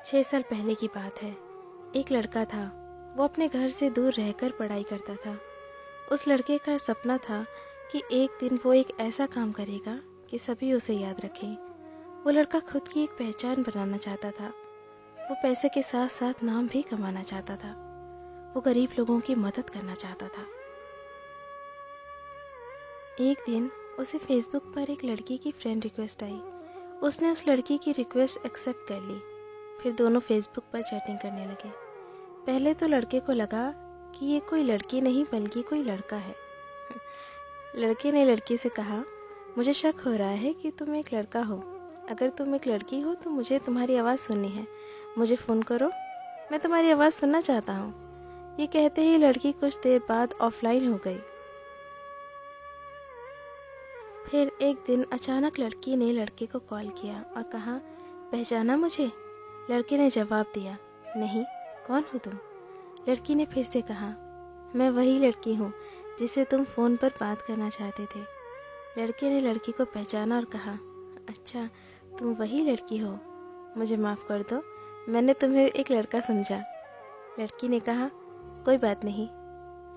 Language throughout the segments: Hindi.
6 साल पहले की बात है। एक लड़का था। वो अपने घर से दूर रहकर पढ़ाई करता था। उस लड़के का सपना था कि एक दिन वो एक ऐसा काम करेगा कि सभी उसे याद रखें। वो लड़का खुद की एक पहचान बनाना चाहता था। वो पैसे के साथ साथ नाम भी कमाना चाहता था। वो गरीब लोगों की मदद करना चाहता था। एक दिन उसे फेसबुक पर एक लड़की की फ्रेंड रिक्वेस्ट आई। उसने उस लड़की की रिक्वेस्ट एक्सेप्ट कर ली। फिर दोनों फेसबुक पर चैटिंग करने लगे। पहले तो लड़के को लगा कि ये कोई लड़की नहीं बल्कि कोई लड़का है। लड़के ने लड़की से कहा, मुझे शक हो रहा है कि तुम एक लड़का हो। अगर तुम एक लड़की हो तो मुझे तुम्हारी आवाज़ सुननी है। मुझे फ़ोन करो, मैं तुम्हारी आवाज़ सुनना चाहता हूँ। ये कहते ही लड़की कुछ देर बाद ऑफलाइन हो गई। फिर एक दिन अचानक लड़की ने लड़के को कॉल किया और कहा, पहचाना मुझे? लड़के ने जवाब दिया, नहीं, कौन हो तुम? लड़की ने फिर से कहा, मैं वही लड़की हूँ जिसे तुम फ़ोन पर बात करना चाहते थे। लड़के ने लड़की को पहचाना और कहा, अच्छा, तुम वही लड़की हो। मुझे माफ़ कर दो, मैंने तुम्हें एक लड़का समझा। लड़की ने कहा, कोई बात नहीं।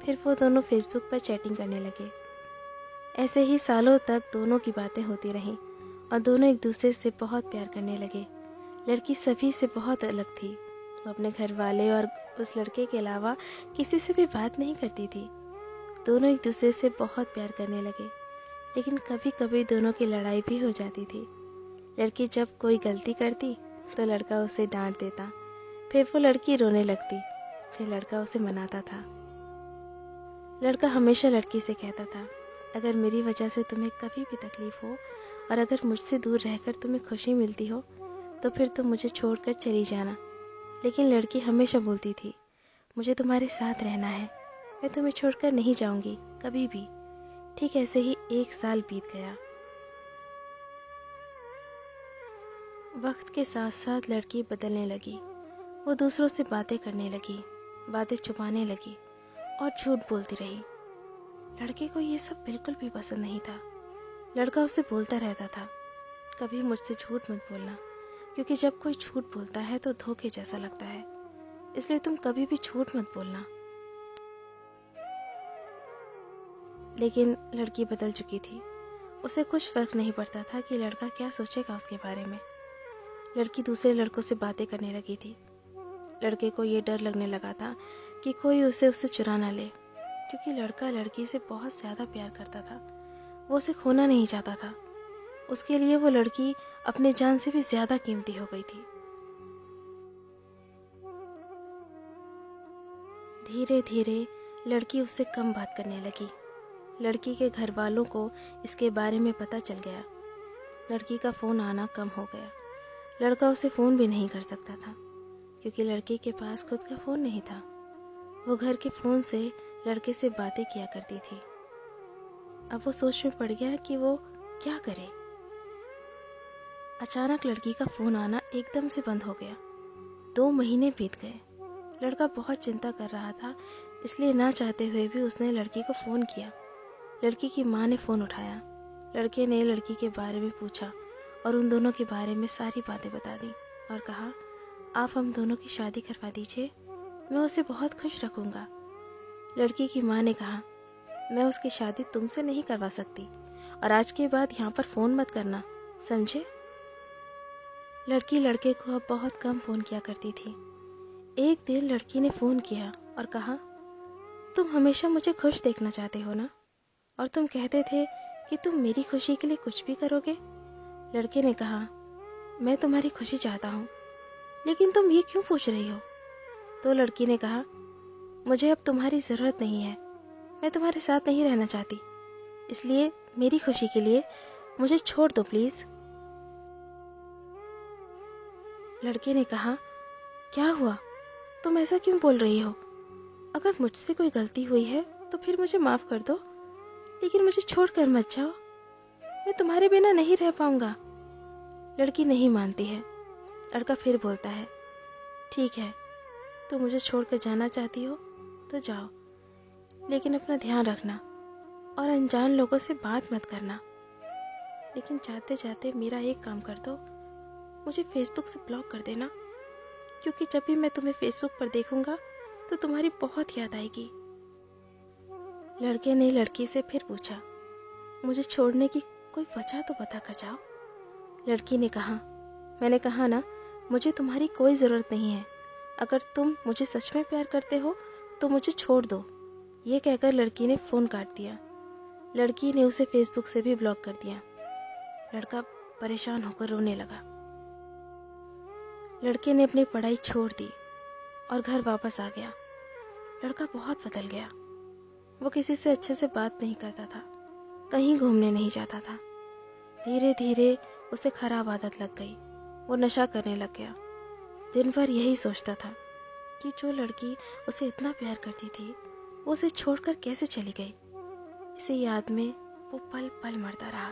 फिर वो दोनों फेसबुक पर चैटिंग करने लगे। ऐसे ही सालों तक दोनों की बातें होती रहीं और दोनों एक दूसरे से बहुत प्यार करने लगे। लड़की सभी से बहुत अलग थी। वो अपने घर वाले और उस लड़के के अलावा किसी से भी बात नहीं करती थी। दोनों एक दूसरे से बहुत प्यार करने लगे, लेकिन कभी कभी दोनों की लड़ाई भी हो जाती थी। लड़की जब कोई गलती करती तो लड़का उसे डांट देता। फिर वो लड़की रोने लगती। फिर लड़का उसे मनाता था। लड़का हमेशा लड़की से कहता था, अगर मेरी वजह से तुम्हें कभी भी तकलीफ हो और अगर मुझसे दूर रहकर तुम्हें खुशी मिलती हो तो फिर तुम मुझे छोड़कर चली जाना। लेकिन लड़की हमेशा बोलती थी, मुझे तुम्हारे साथ रहना है, मैं तुम्हें छोड़कर नहीं जाऊंगी कभी भी। ठीक ऐसे ही 1 साल बीत गया। वक्त के साथ साथ लड़की बदलने लगी। वो दूसरों से बातें करने लगी, बातें छुपाने लगी और झूठ बोलती रही। लड़के को ये सब बिल्कुल भी पसंद नहीं था। लड़का उससे बोलता रहता था, कभी मुझसे झूठ मत बोलना, क्योंकि जब कोई झूठ बोलता है तो धोखे जैसा लगता है, इसलिए तुम कभी भी झूठ मत बोलना। लेकिन लड़की बदल चुकी थी। उसे कुछ फर्क नहीं पड़ता था कि लड़का क्या सोचेगा उसके बारे में। लड़की दूसरे लड़कों से बातें करने लगी थी। लड़के को ये डर लगने लगा था कि कोई उसे उससे चुरा ना ले, क्योंकि लड़का लड़की से बहुत ज्यादा प्यार करता था। वो उसे खोना नहीं चाहता था। उसके लिए वो लड़की अपने जान से भी ज्यादा कीमती हो गई थी। धीरे धीरे लड़की उससे कम बात करने लगी। लड़की के घर वालों को इसके बारे में पता चल गया। लड़की का फोन आना कम हो गया। लड़का उसे फोन भी नहीं कर सकता था, क्योंकि लड़के के पास खुद का फोन नहीं था। वो घर के फोन से लड़के से बातें किया करती थी। अब वो सोच में पड़ गया कि वो क्या करे। अचानक लड़की का फोन आना एकदम से बंद हो गया। 2 महीने बीत गए। लड़का बहुत चिंता कर रहा था, इसलिए ना चाहते हुए भी उसने लड़की को फोन किया। लड़की की माँ ने फोन उठाया। लड़के ने लड़की के बारे में पूछा और उन दोनों के बारे में सारी बातें बता दी और कहा, आप हम दोनों की शादी करवा दीजिए, मैं उसे बहुत खुश रखूंगा। लड़की की माँ ने कहा, मैं उसकी शादी तुमसे नहीं करवा सकती और आज के बाद यहाँ पर फोन मत करना, समझे? लड़की लड़के को अब बहुत कम फोन किया करती थी। एक दिन लड़की ने फोन किया और कहा, तुम हमेशा मुझे खुश देखना चाहते हो ना, और तुम कहते थे कि तुम मेरी खुशी के लिए कुछ भी करोगे। लड़के ने कहा, मैं तुम्हारी खुशी चाहता हूँ, लेकिन तुम ये क्यों पूछ रही हो? तो लड़की ने कहा, मुझे अब तुम्हारी जरूरत नहीं है, मैं तुम्हारे साथ नहीं रहना चाहती, इसलिए मेरी खुशी के लिए मुझे छोड़ दो प्लीज। लड़के ने कहा, क्या हुआ, तुम ऐसा क्यों बोल रही हो? अगर मुझसे कोई गलती हुई है तो फिर मुझे माफ कर दो, लेकिन मुझे छोड़कर मत जाओ, मैं तुम्हारे बिना नहीं रह पाऊंगा। लड़की नहीं मानती है। लड़का फिर बोलता है, ठीक है, तुम मुझे छोड़कर जाना चाहती हो तो जाओ, लेकिन अपना ध्यान रखना और अनजान लोगों से बात मत करना। लेकिन जाते जाते मेरा एक काम कर दो, मुझे फेसबुक से ब्लॉक कर देना। क्योंकि जब भी मैं तुम्हें फेसबुक पर देखूंगा तो तुम्हारी बहुत याद आएगी। लड़के ने लड़की से फिर पूछा, मुझे छोड़ने की कोई वजह तो बता कर जाओ। लड़की ने कहा, मैंने कहा ना, मुझे तुम्हारी कोई जरूरत नहीं है। अगर तुम मुझे सच में प्यार करते हो तो मुझे छोड़ दो। ये कहकर लड़की ने फोन काट दिया। लड़की ने उसे फेसबुक से भी ब्लॉक कर दिया। लड़का परेशान होकर रोने लगा। लड़के ने अपनी पढ़ाई छोड़ दी और घर वापस आ गया। लड़का बहुत बदल गया। वो किसी से अच्छे से बात नहीं करता था, कहीं घूमने नहीं जाता था। धीरे धीरे उसे खराब आदत लग गई। वो नशा करने लग गया। दिन भर यही सोचता था कि जो लड़की उसे इतना प्यार करती थी वो उसे छोड़कर कैसे चली गई। इसे याद में वो पल पल मरता रहा।